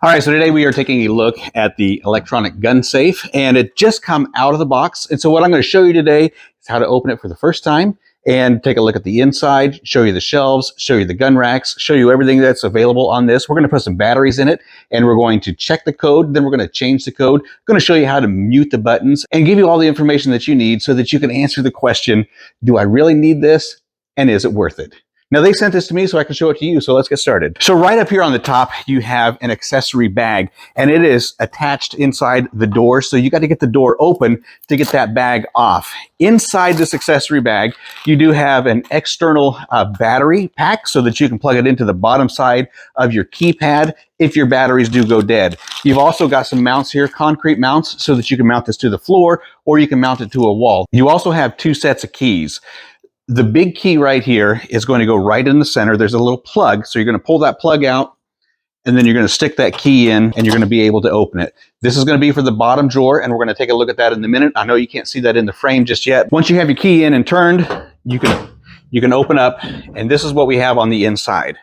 All right, so today we are taking a look at the electronic gun safe, and it just come out of the box. And so what I'm going to show you today is how to open it for the first time and take a look at the inside, show you the shelves, show you the gun racks, show you everything that's available on this. We're going to put some batteries in it, and we're going to check the code. Then we're going to change the code. I'm going to show you how to mute the buttons and give you all the information that you need so that you can answer the question, do I really need this? And is it worth it? Now they sent this to me so I can show it to you, so let's get started. So right up here on the top, you have an accessory bag, and it is attached inside the door, so you got to get the door open to get that bag off. Inside this accessory bag, you do have an external battery pack so that you can plug it into the bottom side of your keypad if your batteries do go dead. You've also got some mounts here, concrete mounts, so that you can mount this to the floor or you can mount it to a wall. You also have two sets of keys. The big key right here is going to go right in the center. There's a little plug, so you're going to pull that plug out, and then you're going to stick that key in, and you're going to be able to open it. This is going to be for the bottom drawer, and we're going to take a look at that in a minute. I know you can't see that in the frame just yet. Once you have your key in and turned, you can open up, and this is what we have on the inside.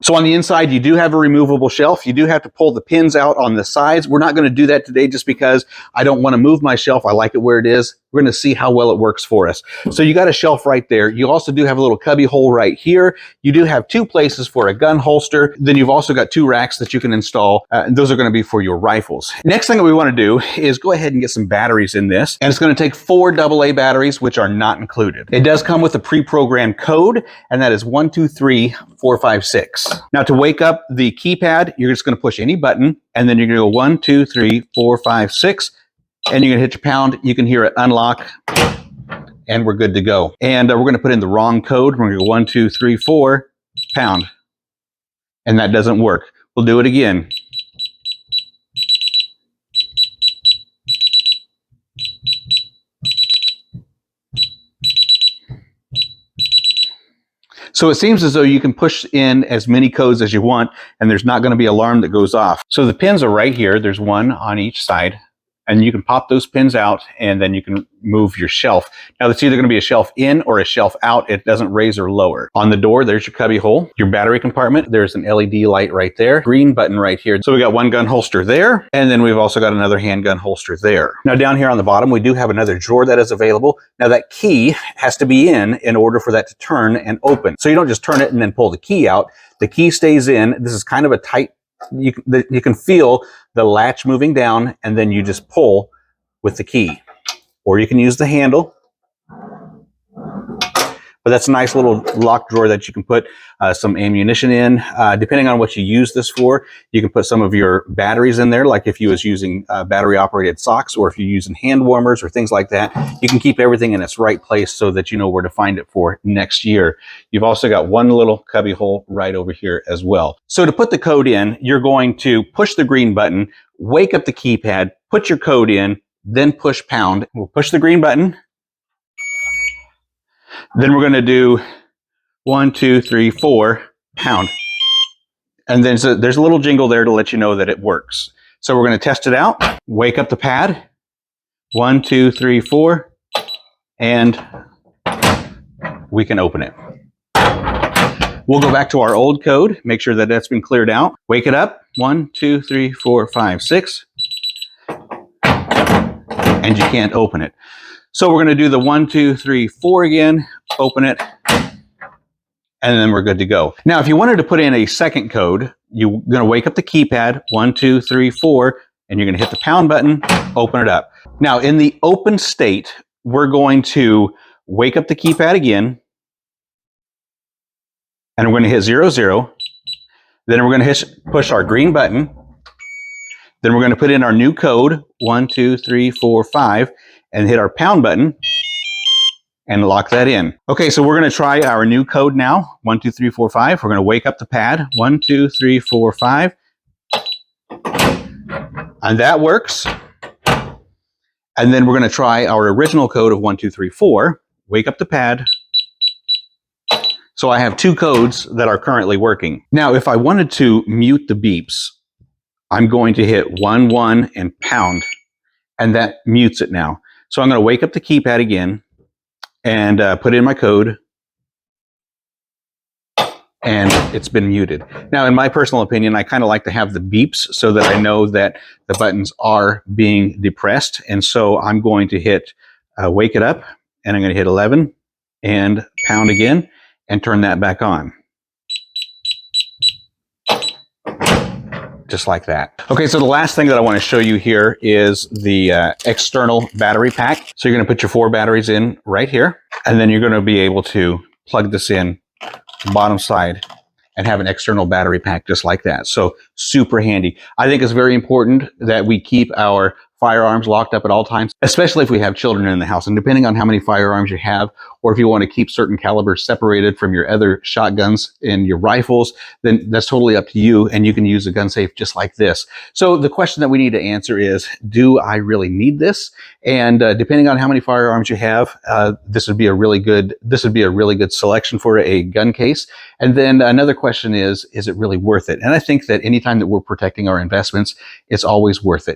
So on the inside, you do have a removable shelf. You do have to pull the pins out on the sides. We're not going to do that today just because I don't want to move my shelf. I like it where it is. We're going to see how well it works for us. So you got a shelf right there. You also do have a little cubby hole right here. You do have two places for a gun holster. Then you've also got two racks that you can install. And those are going to be for your rifles. Next thing that we want to do is go ahead and get some batteries in this. And it's going to take 4 AA batteries, which are not included. It does come with a pre-programmed code, and that is 123456. Now to wake up the keypad, you're just going to push any button, and then you're going to go 1, 2, 3, 4, 5, 6. And you're going to hit your pound. You can hear it unlock, and we're good to go. And we're going to put in the wrong code. We're going to go 1, 2, 3, 4, pound. And that doesn't work. We'll do it again. So it seems as though you can push in as many codes as you want, and there's not going to be an alarm that goes off. So the pins are right here. There's one on each side. And you can pop those pins out, and then you can move your shelf. Now, it's either going to be a shelf in or a shelf out. It doesn't raise or lower. On the door, there's your cubby hole. Your battery compartment, there's an LED light right there. Green button right here. So we got one gun holster there, and then we've also got another handgun holster there. Now, down here on the bottom, we do have another drawer that is available. Now, that key has to be in order for that to turn and open. So you don't just turn it and then pull the key out. The key stays in. This is kind of a tight, you can feel the latch moving down, and then you just pull with the key. Or you can use the handle. But that's a nice little lock drawer that you can put some ammunition in. Depending on what you use this for, you can put some of your batteries in there, like if you was using battery-operated socks, or if you're using hand warmers or things like that. You can keep everything in its right place so that you know where to find it for next year. You've also got one little cubby hole right over here as well. So to put the code in, you're going to push the green button, wake up the keypad, put your code in, then push pound. We'll push the green button. Then we're going to do 1, 2, 3, 4, pound. And then so there's a little jingle there to let you know that it works. So we're going to test it out. Wake up the pad. 1, 2, 3, 4. And we can open it. We'll go back to our old code. Make sure that that's been cleared out. Wake it up. 1, 2, 3, 4, 5, 6. And you can't open it. So we're going to do the 1, 2, 3, 4 again, open it, and then we're good to go. Now, if you wanted to put in a second code, you're going to wake up the keypad, 1, 2, 3, 4, and you're going to hit the pound button, open it up. Now, in the open state, we're going to wake up the keypad again, and we're going to hit 0, 0. Then we're going to push our green button. Then we're going to put in our new code, 1, 2, 3, 4, 5, and hit our pound button and lock that in. Okay, so we're going to try our new code now. 1, 2, 3, 4, 5. We're going to wake up the pad. 1, 2, 3, 4, 5. And that works. And then we're going to try our original code of 1, 2, 3, 4. Wake up the pad. So I have 2 codes that are currently working. Now, if I wanted to mute the beeps, I'm going to hit 1, 1 and pound, and that mutes it now. So I'm going to wake up the keypad again and put in my code. and it's been muted. Now, in my personal opinion, I kind of like to have the beeps so that I know that the buttons are being depressed. And so I'm going to hit wake it up, and I'm going to hit 11 and pound again and turn that back on. Just like that. Okay, so the last thing that I want to show you here is the external battery pack. So you're going to put your 4 batteries in right here, and then you're going to be able to plug this in bottom side and have an external battery pack just like that. So super handy. I think it's very important that we keep our firearms locked up at all times, especially if we have children in the house. And depending on how many firearms you have, or if you want to keep certain calibers separated from your other shotguns and your rifles, then that's totally up to you, and you can use a gun safe just like this. So the question that we need to answer is, do I really need this? And depending on how many firearms you have, this would be a really good selection for a gun case. And then another question is it really worth it? And I think that anytime that we're protecting our investments, it's always worth it.